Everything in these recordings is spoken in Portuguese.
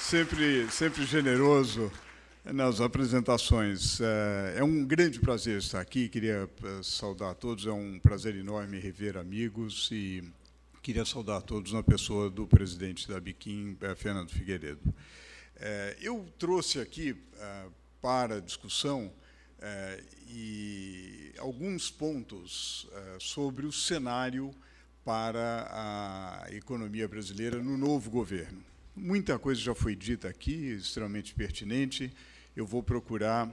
sempre generoso nas apresentações. É um grande prazer estar aqui. Queria saudar a todos. É um prazer enorme rever amigos e queria saudar a todos na pessoa do presidente da Biquim, Fernando Figueiredo. Eu trouxe aqui para a discussão e alguns pontos sobre o cenário para a economia brasileira no novo governo. Muita coisa já foi dita aqui, extremamente pertinente. Eu vou procurar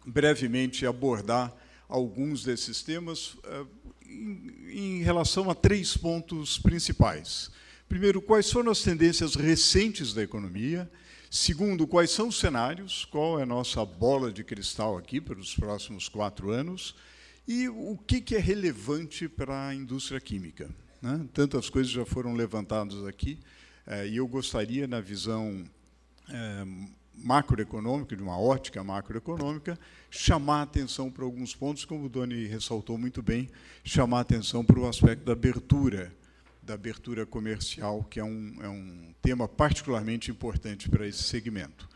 brevemente abordar alguns desses temas em relação a 3 pontos principais. Primeiro, quais foram as tendências recentes da economia? Segundo, quais são os cenários? Qual é a nossa bola de cristal aqui para os próximos 4 anos? E o que é relevante para a indústria química, né? Tantas coisas já foram levantadas aqui, e eu gostaria, na visão macroeconômica, de uma ótica macroeconômica, chamar a atenção para alguns pontos, como o Doni ressaltou muito bem, chamar a atenção para o aspecto da abertura comercial, que é um tema particularmente importante para esse segmento.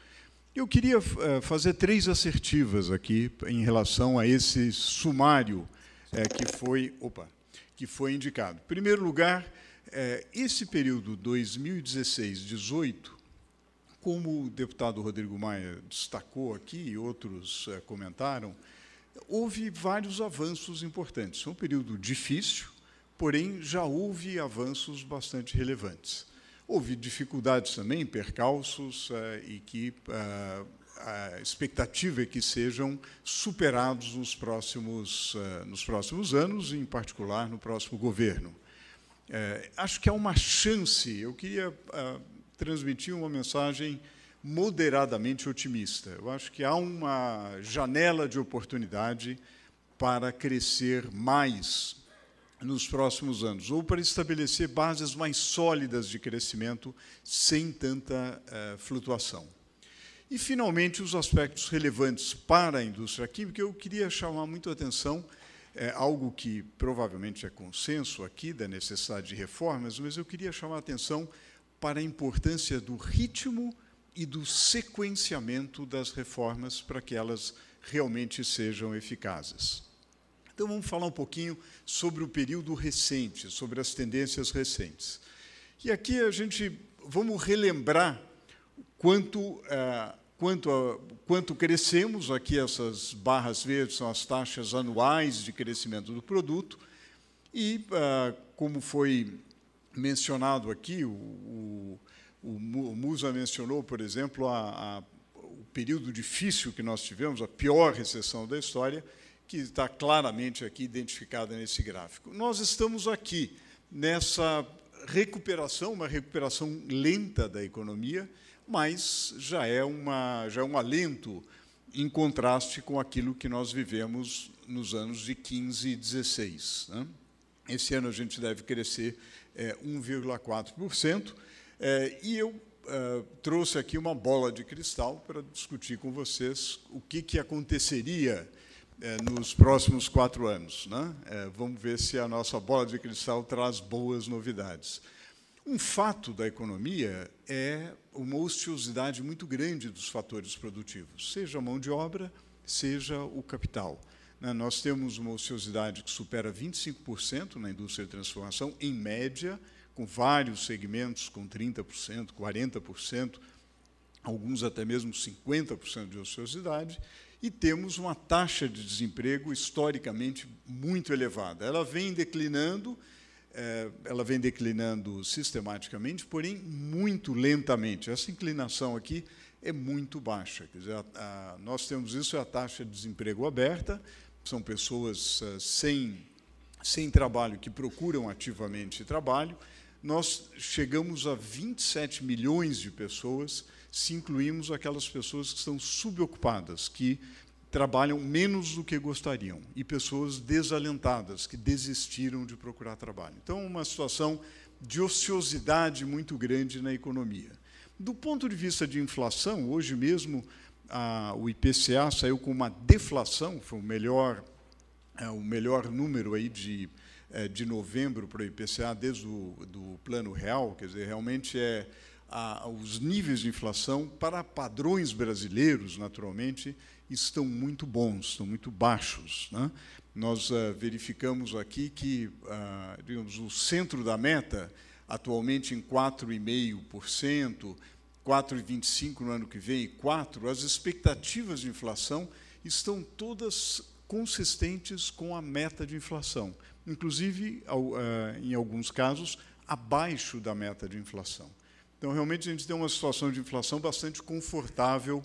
Eu queria fazer 3 assertivas aqui em relação a esse sumário que foi indicado. Em primeiro lugar, esse período 2016-18, como o deputado Rodrigo Maia destacou aqui e outros comentaram, houve vários avanços importantes. Foi um período difícil, porém já houve avanços bastante relevantes. Houve dificuldades também, percalços, e que a expectativa é que sejam superados nos próximos anos, e, em particular, no próximo governo. Acho que há uma chance, eu queria transmitir uma mensagem moderadamente otimista. Eu acho que há uma janela de oportunidade para crescer mais nos próximos anos, ou para estabelecer bases mais sólidas de crescimento sem tanta flutuação. E, finalmente, os aspectos relevantes para a indústria química, eu queria chamar muito a atenção, algo que provavelmente é consenso aqui, da necessidade de reformas, mas eu queria chamar a atenção para a importância do ritmo e do sequenciamento das reformas para que elas realmente sejam eficazes. Então, vamos falar um pouquinho sobre o período recente, sobre as tendências recentes. E aqui vamos relembrar quanto crescemos. Aqui essas barras verdes são as taxas anuais de crescimento do produto. E, como foi mencionado aqui, o Musa mencionou, por exemplo, o período difícil que nós tivemos, a pior recessão da história, que está claramente aqui identificada nesse gráfico. Nós estamos aqui nessa recuperação, uma recuperação lenta da economia, mas já é um alento em contraste com aquilo que nós vivemos nos anos de 15 e 16. Né? Esse ano a gente deve crescer 1,4%, e eu trouxe aqui uma bola de cristal para discutir com vocês o que aconteceria nos próximos 4 anos. Né? Vamos ver se a nossa bola de cristal traz boas novidades. Um fato da economia é uma ociosidade muito grande dos fatores produtivos, seja a mão de obra, seja o capital. Nós temos uma ociosidade que supera 25% na indústria de transformação, em média, com vários segmentos com 30%, 40%, alguns até mesmo 50% de ociosidade, e temos uma taxa de desemprego historicamente muito elevada. Ela vem declinando sistematicamente, porém muito lentamente. Essa inclinação aqui é muito baixa. Quer dizer, nós temos isso, é a taxa de desemprego aberta, são pessoas sem trabalho que procuram ativamente trabalho. Nós chegamos a 27 milhões de pessoas, se incluímos aquelas pessoas que estão subocupadas, que trabalham menos do que gostariam, e pessoas desalentadas, que desistiram de procurar trabalho. Então, uma situação de ociosidade muito grande na economia. Do ponto de vista de inflação, hoje mesmo o IPCA saiu com uma deflação, foi o melhor número aí de novembro para o IPCA desde o Plano Real, quer dizer, realmente os níveis de inflação, para padrões brasileiros, naturalmente, estão muito bons, estão muito baixos, né? Nós verificamos aqui que, digamos, o centro da meta, atualmente em 4,5%, 4,25% no ano que vem e 4%, as expectativas de inflação estão todas consistentes com a meta de inflação, inclusive, em alguns casos, abaixo da meta de inflação. Então, realmente, a gente tem uma situação de inflação bastante confortável,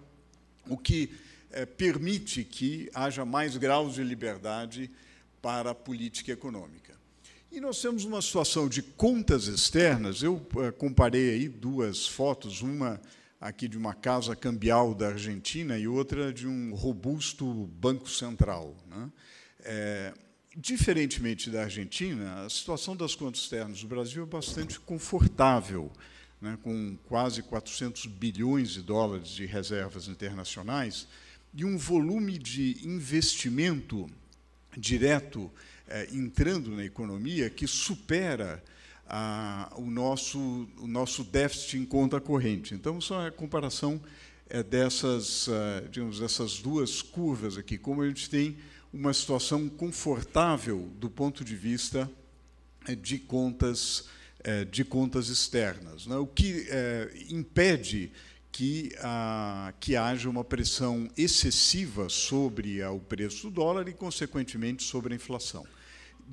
o que permite que haja mais graus de liberdade para a política econômica. E nós temos uma situação de contas externas. Eu comparei aí duas fotos, uma aqui de uma casa cambial da Argentina e outra de um robusto banco central, né? Diferentemente da Argentina, a situação das contas externas do Brasil é bastante confortável, né, com quase 400 bilhões de dólares de reservas internacionais e um volume de investimento direto entrando na economia que supera o nosso déficit em conta corrente. Então, só a comparação digamos, dessas duas curvas aqui, como a gente tem uma situação confortável do ponto de vista de contas externas, né? O que impede que haja uma pressão excessiva sobre o preço do dólar e, consequentemente, sobre a inflação.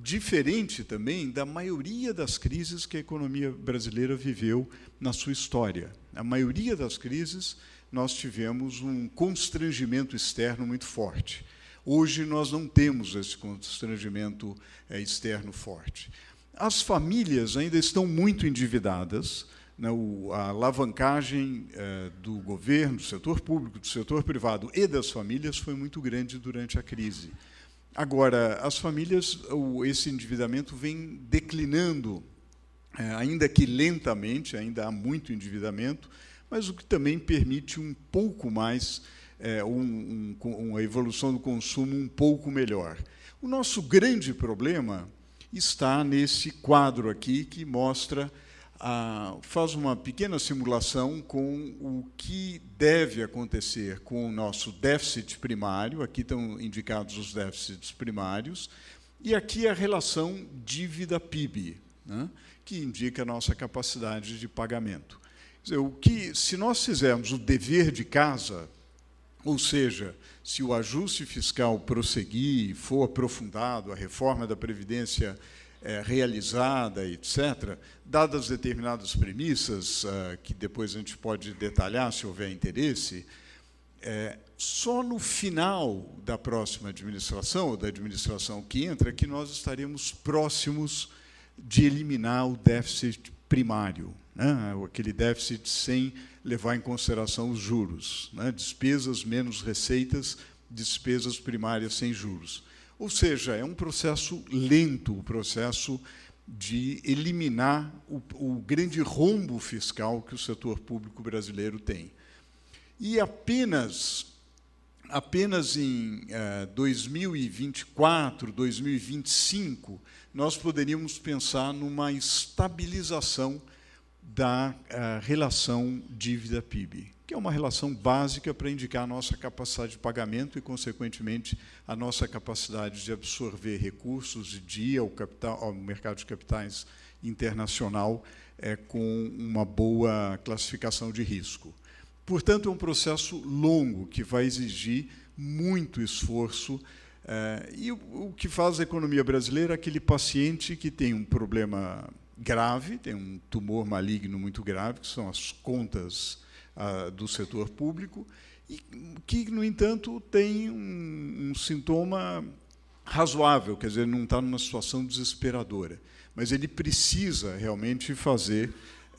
Diferente também da maioria das crises que a economia brasileira viveu na sua história. A maioria das crises, nós tivemos um constrangimento externo muito forte. Hoje, nós não temos esse constrangimento externo forte. As famílias ainda estão muito endividadas, né? A alavancagem do governo, do setor público, do setor privado e das famílias foi muito grande durante a crise. Agora, as famílias, esse endividamento vem declinando, ainda que lentamente, ainda há muito endividamento, mas o que também permite um pouco mais, uma evolução do consumo um pouco melhor. O nosso grande problema está nesse quadro aqui, que mostra, faz uma pequena simulação com o que deve acontecer com o nosso déficit primário. Aqui estão indicados os déficits primários, e aqui a relação dívida-PIB, né, que indica a nossa capacidade de pagamento. Quer dizer, se nós fizermos o dever de casa, ou seja, se o ajuste fiscal prosseguir, for aprofundado, a reforma da Previdência realizada, etc., dadas determinadas premissas, que depois a gente pode detalhar se houver interesse, só no final da próxima administração, ou da administração que entra, que nós estaremos próximos de eliminar o déficit primário, né? Aquele déficit sem levar em consideração os juros, né? Despesas menos receitas, despesas primárias sem juros. Ou seja, é um processo lento, o processo de eliminar o grande rombo fiscal que o setor público brasileiro tem. E apenas em 2024, 2025, nós poderíamos pensar numa estabilização da relação dívida-PIB, que é uma relação básica para indicar a nossa capacidade de pagamento e, consequentemente, a nossa capacidade de absorver recursos, de ir ao mercado de capitais internacional com uma boa classificação de risco. Portanto, é um processo longo, que vai exigir muito esforço, e o que faz a economia brasileira é aquele paciente que tem um problema grave, tem um tumor maligno muito grave, que são as contas do setor público, e que, no entanto, tem um sintoma razoável, quer dizer, não está numa situação desesperadora, mas ele precisa realmente fazer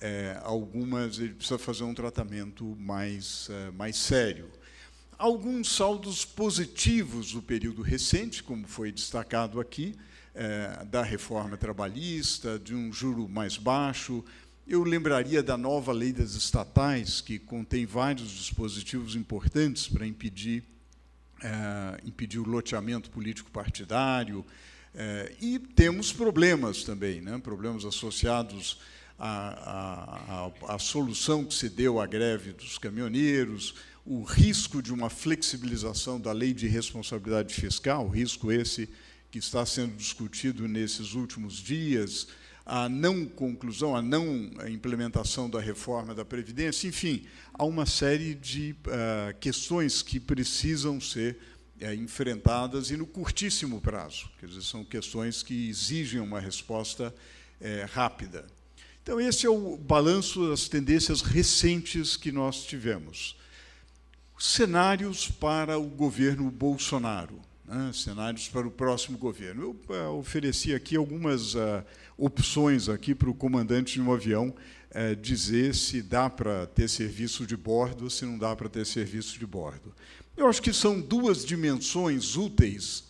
ele precisa fazer um tratamento mais sério. Alguns saldos positivos do período recente, como foi destacado aqui, da reforma trabalhista, de um juro mais baixo. Eu lembraria da nova lei das estatais, que contém vários dispositivos importantes para impedir o loteamento político-partidário. E temos problemas também, né? Problemas associados a solução que se deu à greve dos caminhoneiros, o risco de uma flexibilização da lei de responsabilidade fiscal, risco esse que está sendo discutido nesses últimos dias, a não conclusão, a não implementação da reforma da Previdência, enfim, há uma série de questões que precisam ser enfrentadas e no curtíssimo prazo. Quer dizer, são questões que exigem uma resposta rápida. Então, esse é o balanço das tendências recentes que nós tivemos. Cenários para o governo Bolsonaro, né? Cenários para o próximo governo. Eu ofereci aqui algumas opções aqui para o comandante de um avião dizer se dá para ter serviço de bordo ou se não dá para ter serviço de bordo. Eu acho que são duas dimensões úteis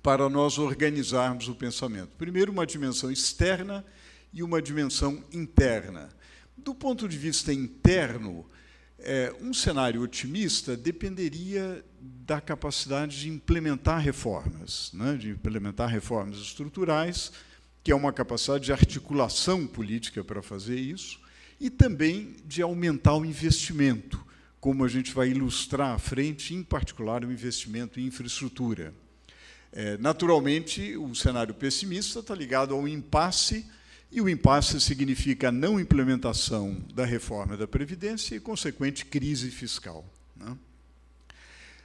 para nós organizarmos o pensamento. Primeiro, uma dimensão externa e uma dimensão interna. Do ponto de vista interno, um cenário otimista dependeria da capacidade de implementar reformas, né? De implementar reformas estruturais, que é uma capacidade de articulação política para fazer isso, e também de aumentar o investimento, como a gente vai ilustrar à frente, em particular o investimento em infraestrutura. Naturalmente, o cenário pessimista está ligado ao impasse, e o impasse significa a não implementação da reforma da Previdência e, consequente, crise fiscal, né?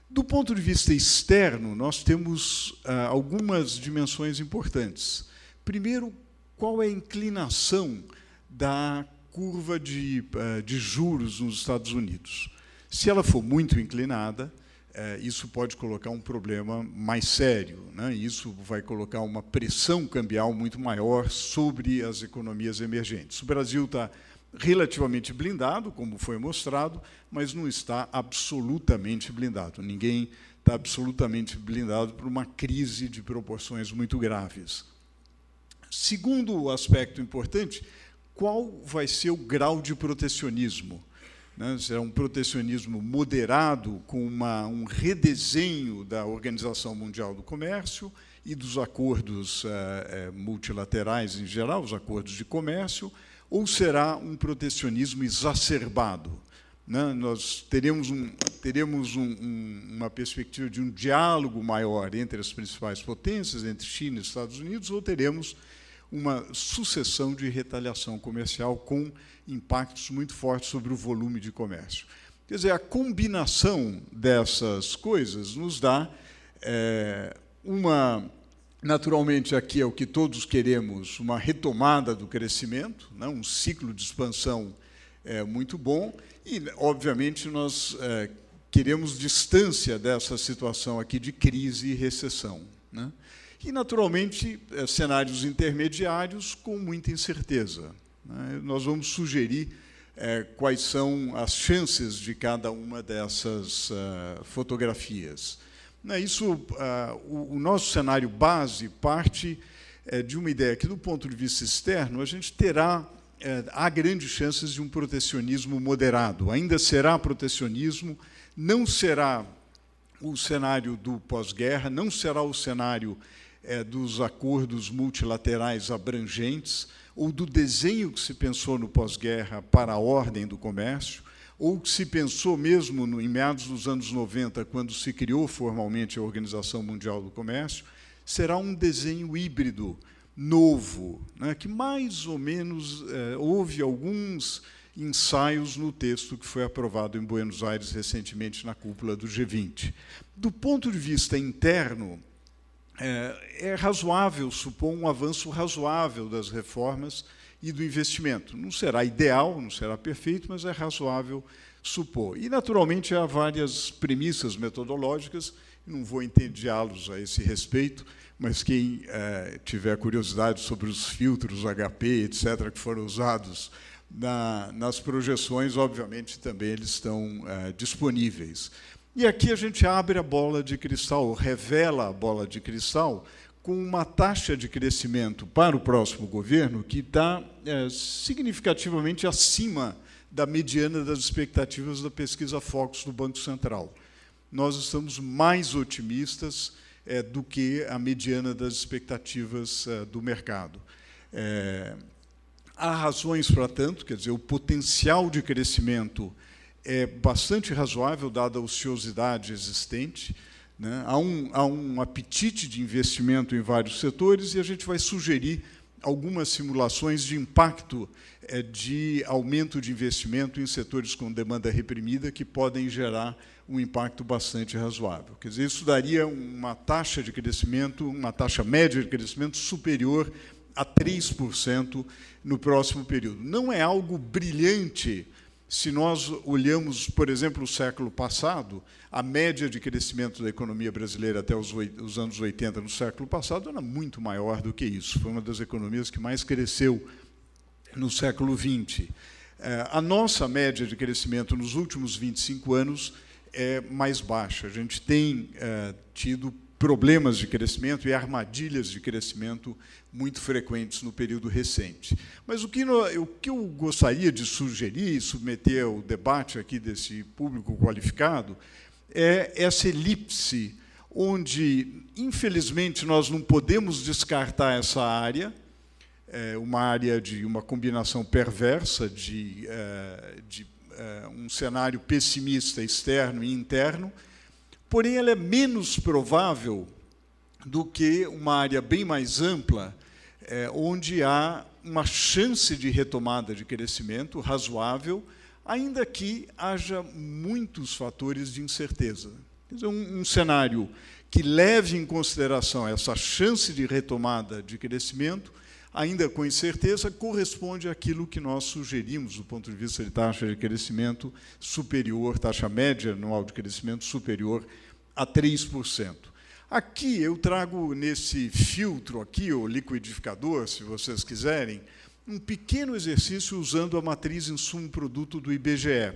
Do ponto de vista externo, nós temos algumas dimensões importantes. Primeiro, qual é a inclinação da curva de juros nos Estados Unidos? Se ela for muito inclinada, isso pode colocar um problema mais sério, né? Isso vai colocar uma pressão cambial muito maior sobre as economias emergentes. O Brasil está relativamente blindado, como foi mostrado, mas não está absolutamente blindado. Ninguém está absolutamente blindado por uma crise de proporções muito graves. Segundo aspecto importante, qual vai ser o grau de protecionismo? Será um protecionismo moderado, com um redesenho da Organização Mundial do Comércio e dos acordos multilaterais em geral, os acordos de comércio, ou será um protecionismo exacerbado? Nós teremos uma perspectiva de um diálogo maior entre as principais potências, entre China e Estados Unidos, ou teremos uma sucessão de retaliação comercial com impactos muito fortes sobre o volume de comércio. Quer dizer, a combinação dessas coisas nos dá naturalmente, aqui é o que todos queremos, uma retomada do crescimento, né, um ciclo de expansão muito bom, e, obviamente, nós queremos distância dessa situação aqui de crise e recessão, né? E, naturalmente, cenários intermediários com muita incerteza, né? Nós vamos sugerir quais são as chances de cada uma dessas fotografias. O nosso cenário base parte de uma ideia que, do ponto de vista externo, a gente há grandes chances de um protecionismo moderado. Ainda será protecionismo, não será o cenário do pós-guerra, não será o cenário dos acordos multilaterais abrangentes, ou do desenho que se pensou no pós-guerra para a ordem do comércio, ou que se pensou mesmo em meados dos anos 90, quando se criou formalmente a Organização Mundial do Comércio, será um desenho híbrido, novo, né, que mais ou menos houve alguns ensaios no texto que foi aprovado em Buenos Aires recentemente na cúpula do G20. Do ponto de vista interno, é razoável supor um avanço razoável das reformas e do investimento. Não será ideal, não será perfeito, mas é razoável supor. E, naturalmente, há várias premissas metodológicas, não vou entediá-los a esse respeito, mas quem tiver curiosidade sobre os filtros HP, etc., que foram usados nas projeções, obviamente, também eles estão disponíveis. E aqui a gente abre a bola de cristal, revela a bola de cristal, com uma taxa de crescimento para o próximo governo que está significativamente acima da mediana das expectativas da pesquisa Focus do Banco Central. Nós estamos mais otimistas do que a mediana das expectativas do mercado. Há razões para tanto, quer dizer, o potencial de crescimento é bastante razoável, dada a ociosidade existente, né? Há um apetite de investimento em vários setores, e a gente vai sugerir algumas simulações de impacto de aumento de investimento em setores com demanda reprimida, que podem gerar um impacto bastante razoável. Quer dizer, isso daria uma taxa de crescimento, uma taxa média de crescimento superior a 3% no próximo período. Não é algo brilhante. Se nós olhamos, por exemplo, o século passado, a média de crescimento da economia brasileira até os anos 80 no século passado era muito maior do que isso. Foi uma das economias que mais cresceu no século XX. A nossa média de crescimento nos últimos 25 anos é mais baixa. A gente tem tido problemas de crescimento e armadilhas de crescimento muito frequentes no período recente. Mas o que eu gostaria de sugerir e submeter ao debate aqui desse público qualificado é essa elipse, onde, infelizmente, nós não podemos descartar essa área, uma área de uma combinação perversa de um cenário pessimista externo e interno, porém ela é menos provável do que uma área bem mais ampla, onde há uma chance de retomada de crescimento razoável, ainda que haja muitos fatores de incerteza. Quer dizer, um cenário que leve em consideração essa chance de retomada de crescimento, ainda com incerteza, corresponde àquilo que nós sugerimos do ponto de vista de taxa de crescimento superior, taxa média anual de crescimento superior a 3%. Aqui eu trago nesse filtro aqui, o liquidificador, se vocês quiserem, um pequeno exercício usando a matriz insumo-produto do IBGE,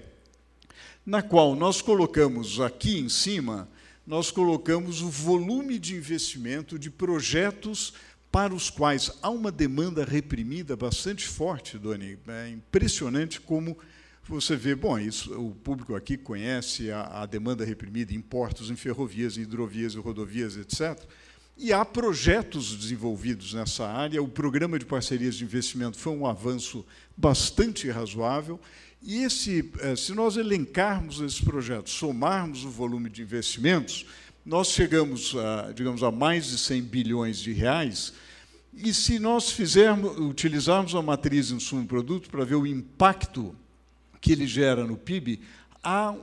na qual nós colocamos aqui em cima, nós colocamos o volume de investimento de projetos para os quais há uma demanda reprimida bastante forte, Doni. É impressionante como você vê, bom, isso, o público aqui conhece a demanda reprimida em portos, em ferrovias, em hidrovias e rodovias, etc. E há projetos desenvolvidos nessa área. O programa de parcerias de investimento foi um avanço bastante razoável. E se nós elencarmos esses projetos, somarmos o volume de investimentos, nós chegamos digamos, a mais de 100 bilhões de reais. E se nós utilizarmos a matriz insumo-produto para ver o impacto que ele gera no PIB, há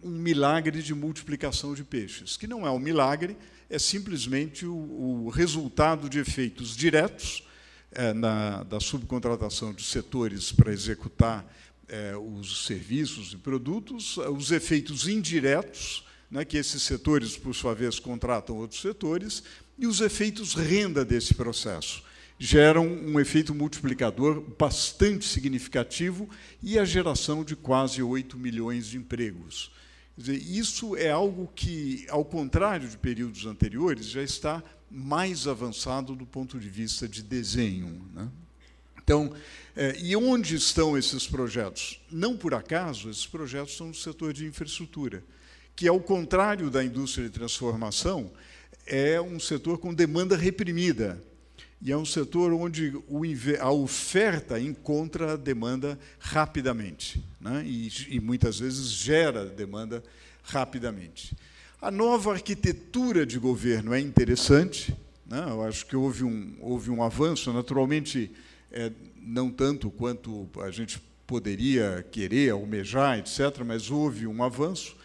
um milagre de multiplicação de peixes, que não é um milagre, é simplesmente o resultado de efeitos diretos da subcontratação de setores para executar os serviços e produtos, os efeitos indiretos, né, que esses setores, por sua vez, contratam outros setores, e os efeitos renda desse processo. Geram um efeito multiplicador bastante significativo e a geração de quase 8 milhões de empregos. Quer dizer, isso é algo que, ao contrário de períodos anteriores, já está mais avançado do ponto de vista de desenho, né? Então, e onde estão esses projetos? Não por acaso, esses projetos estão no setor de infraestrutura, que, ao contrário da indústria de transformação, é um setor com demanda reprimida. E é um setor onde a oferta encontra a demanda rapidamente, né? E muitas vezes gera demanda rapidamente. A nova arquitetura de governo é interessante, né? Eu acho que houve um avanço, naturalmente, não tanto quanto a gente poderia querer, almejar, etc., mas houve um avanço.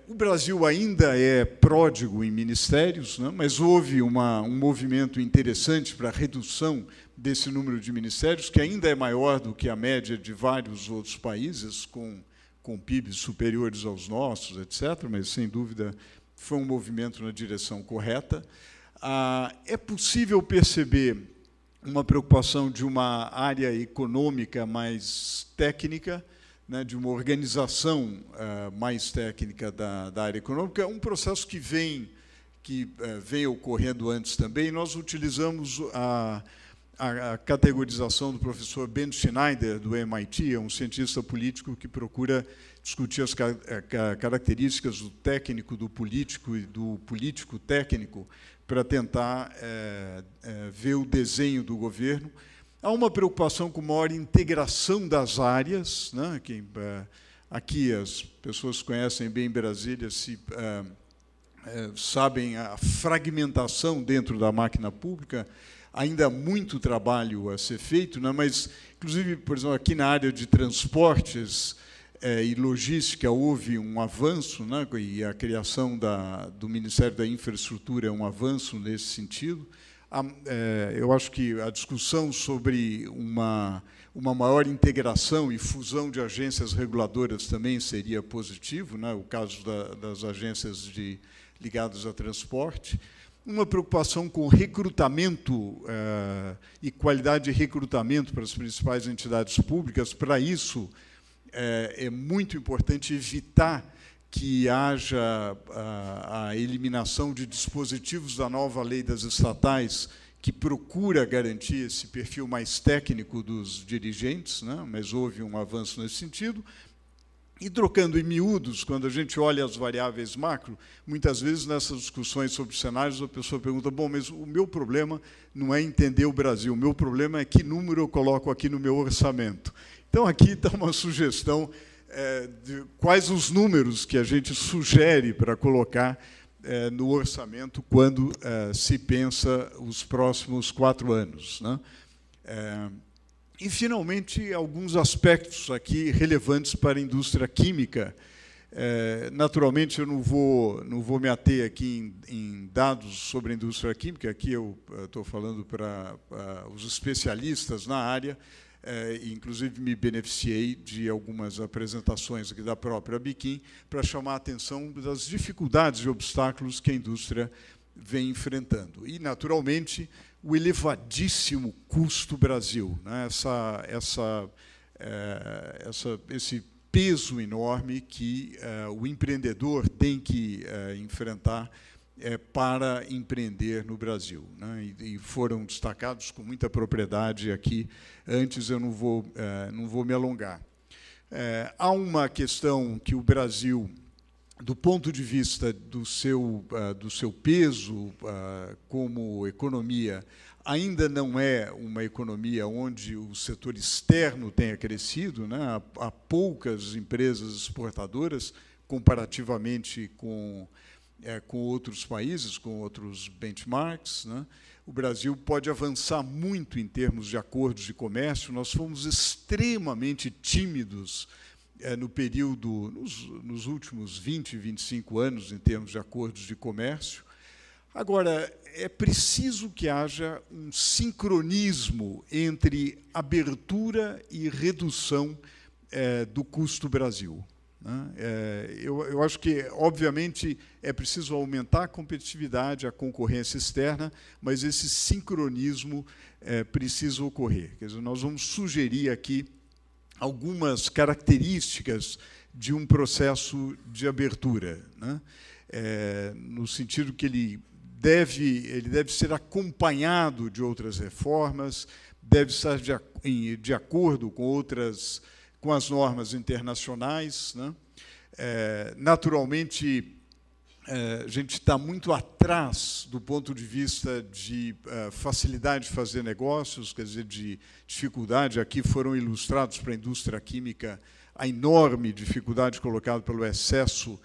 O Brasil ainda é pródigo em ministérios, né, mas houve um movimento interessante para a redução desse número de ministérios, que ainda é maior do que a média de vários outros países, com PIBs superiores aos nossos, etc., mas, sem dúvida, foi um movimento na direção correta. É possível perceber uma preocupação de uma área econômica mais técnica, né, de uma organização mais técnica da área econômica, é um processo que vem ocorrendo antes também. Nós utilizamos a categorização do professor Ben Schneider, do MIT, é um cientista político que procura discutir as características do técnico, do político e do político técnico para tentar ver o desenho do governo. Há uma preocupação com maior integração das áreas, né? Aqui as pessoas conhecem bem Brasília, sabem a fragmentação dentro da máquina pública. Ainda há muito trabalho a ser feito, né? Mas, inclusive, por exemplo, aqui na área de transportes e logística houve um avanço, né? E a criação do Ministério da Infraestrutura é um avanço nesse sentido. Eu acho que a discussão sobre uma maior integração e fusão de agências reguladoras também seria positivo, né? O caso das agências ligadas a transporte. Uma preocupação com recrutamento e qualidade de recrutamento para as principais entidades públicas. Para isso, é muito importante evitar que haja a eliminação de dispositivos da nova lei das estatais que procura garantir esse perfil mais técnico dos dirigentes, né? Mas houve um avanço nesse sentido. E trocando em miúdos, quando a gente olha as variáveis macro, muitas vezes nessas discussões sobre cenários a pessoa pergunta, bom, mas o meu problema não é entender o Brasil, o meu problema é que número eu coloco aqui no meu orçamento. Então, aqui está uma sugestão de quais os números que a gente sugere para colocar no orçamento quando se pensa os próximos 4 anos, né? E, finalmente, alguns aspectos aqui relevantes para a indústria química. Naturalmente, eu não vou me ater aqui em dados sobre a indústria química, aqui eu estou falando para os especialistas na área, inclusive me beneficiei de algumas apresentações aqui da própria Biquim para chamar a atenção das dificuldades e obstáculos que a indústria vem enfrentando. E, naturalmente, o elevadíssimo custo Brasil, né? Esse peso enorme que o empreendedor tem que enfrentar para empreender no Brasil, né? E foram destacados com muita propriedade aqui. Antes eu não vou me alongar. Há uma questão que o Brasil, do ponto de vista do seu peso como economia, ainda não é uma economia onde o setor externo tenha crescido, né? Há poucas empresas exportadoras comparativamente com outros países, com outros benchmarks, né? O Brasil pode avançar muito em termos de acordos de comércio. Nós fomos extremamente tímidos no período, nos últimos 20, 25 anos, em termos de acordos de comércio. Agora, é preciso que haja um sincronismo entre abertura e redução do custo Brasil, né? Eu acho que, obviamente, é preciso aumentar a competitividade, a concorrência externa, mas esse sincronismo precisa ocorrer. Quer dizer, nós vamos sugerir aqui algumas características de um processo de abertura, né? No sentido que ele deve ser acompanhado de outras reformas, deve estar de acordo com as normas internacionais, né? Naturalmente, a gente está muito atrás do ponto de vista de facilidade de fazer negócios, quer dizer, de dificuldade. Aqui foram ilustrados para a indústria química a enorme dificuldade colocada pelo excesso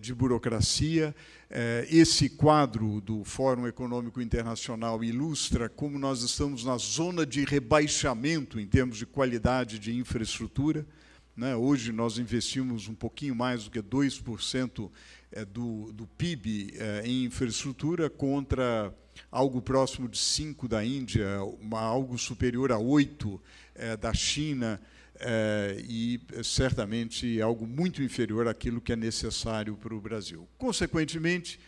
de burocracia. Esse quadro do Fórum Econômico Internacional ilustra como nós estamos na zona de rebaixamento em termos de qualidade de infraestrutura, né? Hoje nós investimos um pouquinho mais do que 2% do PIB em infraestrutura, contra algo próximo de 5% da Índia, algo superior a 8% da China, e, certamente, algo muito inferior àquilo que é necessário para o Brasil. Consequentemente,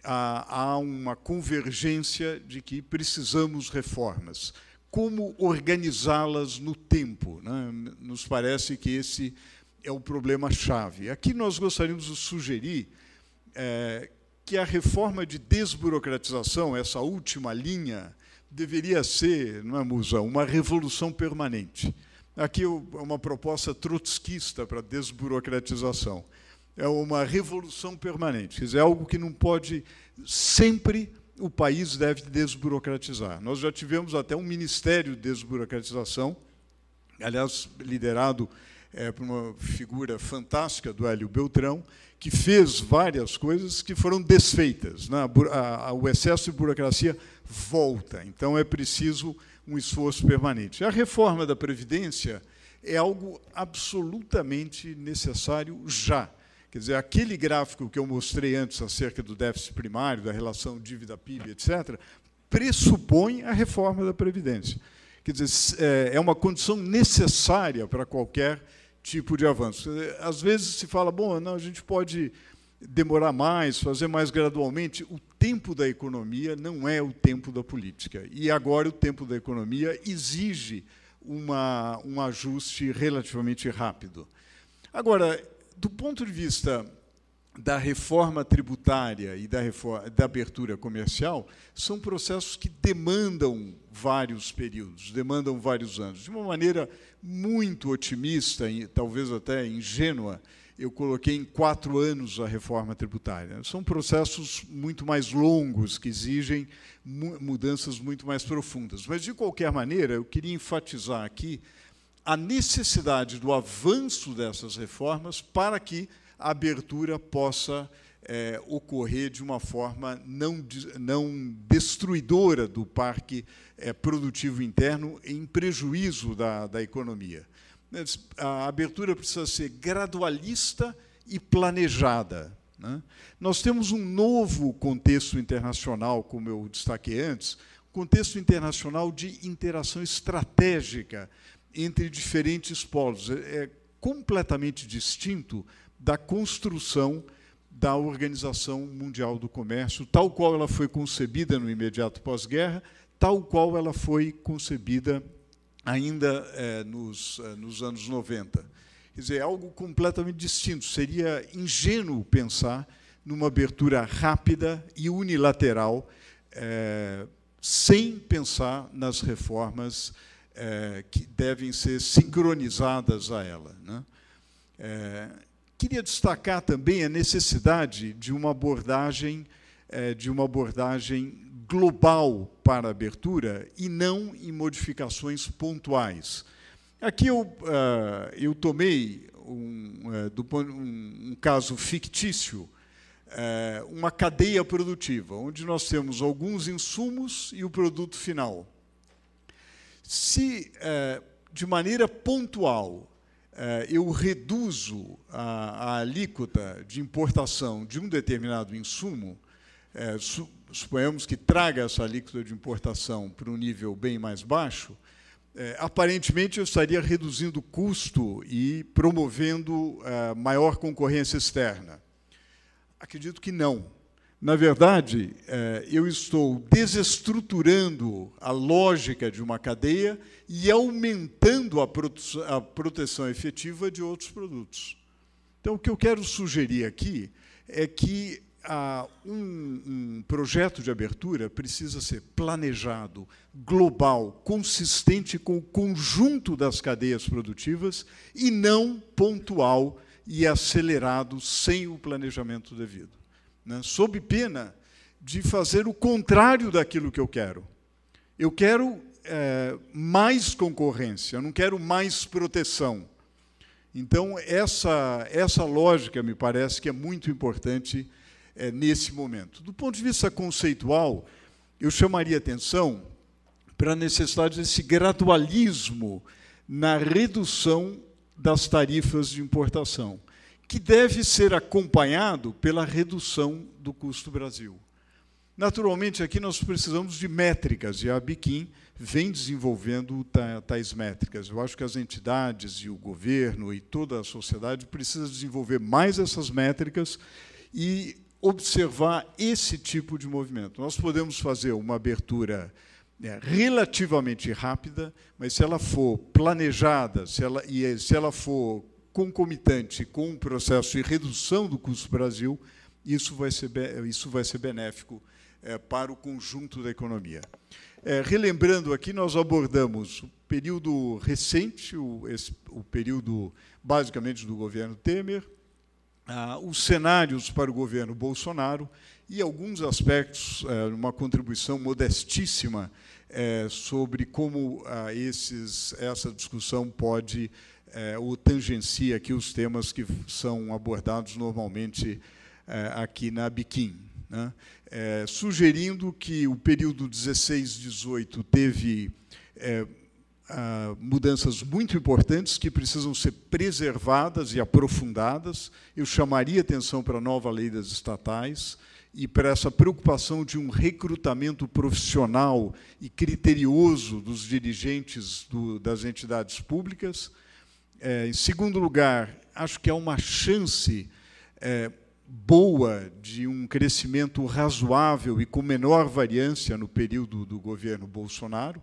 há uma convergência de que precisamos reformas. Como organizá-las no tempo, né? Nos parece que esse é o problema-chave. Aqui nós gostaríamos de sugerir que a reforma de desburocratização, essa última linha, deveria ser, não é, Musa, uma revolução permanente. Aqui é uma proposta trotskista para a desburocratização. É uma revolução permanente, quer dizer, é algo que não pode sempre o país deve desburocratizar. Nós já tivemos até um Ministério de Desburocratização, aliás, liderado por uma figura fantástica do Hélio Beltrão, que fez várias coisas que foram desfeitas, né? O excesso de burocracia volta, então é preciso um esforço permanente. A reforma da Previdência é algo absolutamente necessário já. Quer dizer, aquele gráfico que eu mostrei antes acerca do déficit primário, da relação dívida-PIB, etc., pressupõe a reforma da Previdência. Quer dizer, é uma condição necessária para qualquer tipo de avanço. Às vezes se fala, bom, não, a gente pode demorar mais, fazer mais gradualmente. O tempo da economia não é o tempo da política. E agora o tempo da economia exige um ajuste relativamente rápido. Agora, do ponto de vista da reforma tributária e da abertura comercial, são processos que demandam vários períodos, demandam vários anos. De uma maneira muito otimista, e talvez até ingênua, eu coloquei em 4 anos a reforma tributária. São processos muito mais longos, que exigem mudanças muito mais profundas. Mas, de qualquer maneira, eu queria enfatizar aqui a necessidade do avanço dessas reformas para que a abertura possa ocorrer de uma forma não destruidora do parque produtivo interno, em prejuízo da economia. A abertura precisa ser gradualista e planejada, né? Nós temos um novo contexto internacional, como eu destaquei antes, contexto internacional de interação estratégica entre diferentes polos. É completamente distinto da construção da Organização Mundial do Comércio, tal qual ela foi concebida no imediato pós-guerra, tal qual ela foi concebida ainda nos anos 90. Quer dizer, é algo completamente distinto. Seria ingênuo pensar numa abertura rápida e unilateral, sem pensar nas reformas que devem ser sincronizadas a ela, né? Queria destacar também a necessidade de uma abordagem global para a abertura e não em modificações pontuais. Aqui eu tomei um caso fictício, uma cadeia produtiva, onde nós temos alguns insumos e o produto final. Se, de maneira pontual, eu reduzo a alíquota de importação de um determinado insumo, suponhamos que traga essa alíquota de importação para um nível bem mais baixo, aparentemente eu estaria reduzindo o custo e promovendo maior concorrência externa. Acredito que não. Na verdade, eu estou desestruturando a lógica de uma cadeia e aumentando a proteção efetiva de outros produtos. Então, o que eu quero sugerir aqui é que um projeto de abertura precisa ser planejado, global, consistente com o conjunto das cadeias produtivas e não pontual e acelerado sem o planejamento devido, né? Sob pena de fazer o contrário daquilo que eu quero. Eu quero mais concorrência, eu não quero mais proteção. Então, essa lógica me parece que é muito importante nesse momento. Do ponto de vista conceitual, eu chamaria atenção para a necessidade desse gradualismo na redução das tarifas de importação, que deve ser acompanhado pela redução do custo Brasil. Naturalmente, aqui nós precisamos de métricas, e a Biquim vem desenvolvendo tais métricas. Eu acho que as entidades e o governo e toda a sociedade precisam desenvolver mais essas métricas e observar esse tipo de movimento. Nós podemos fazer uma abertura relativamente rápida, mas se ela for planejada, se ela for concomitante com um processo de redução do custo Brasil, isso vai ser benéfico para o conjunto da economia. Relembrando aqui, nós abordamos o período recente, o período basicamente do governo Temer, os cenários para o governo Bolsonaro e alguns aspectos, uma contribuição modestíssima sobre como essa discussão pode ou tangencia aqui os temas que são abordados normalmente aqui na Biquim, né? Sugerindo que o período 16-18 teve mudanças muito importantes que precisam ser preservadas e aprofundadas. Eu chamaria atenção para a nova lei das estatais e para essa preocupação de um recrutamento profissional e criterioso dos dirigentes das entidades públicas. Em segundo lugar, acho que há uma chance boa de um crescimento razoável e com menor variância no período do governo Bolsonaro.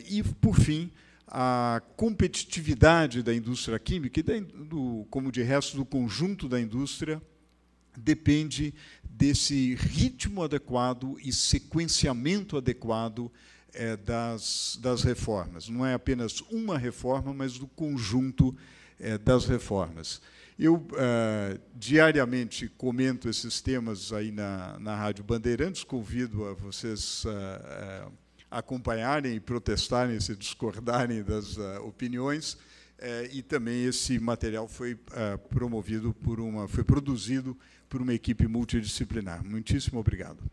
E, por fim, a competitividade da indústria química, como de resto do conjunto da indústria, depende desse ritmo adequado e sequenciamento adequado das reformas. Não é apenas uma reforma, mas do conjunto das reformas. Eu diariamente comento esses temas aí na Rádio Bandeirantes, convido a vocês acompanharem e protestarem, se discordarem das opiniões, e também esse material foi produzido por uma equipe multidisciplinar. Muitíssimo obrigado.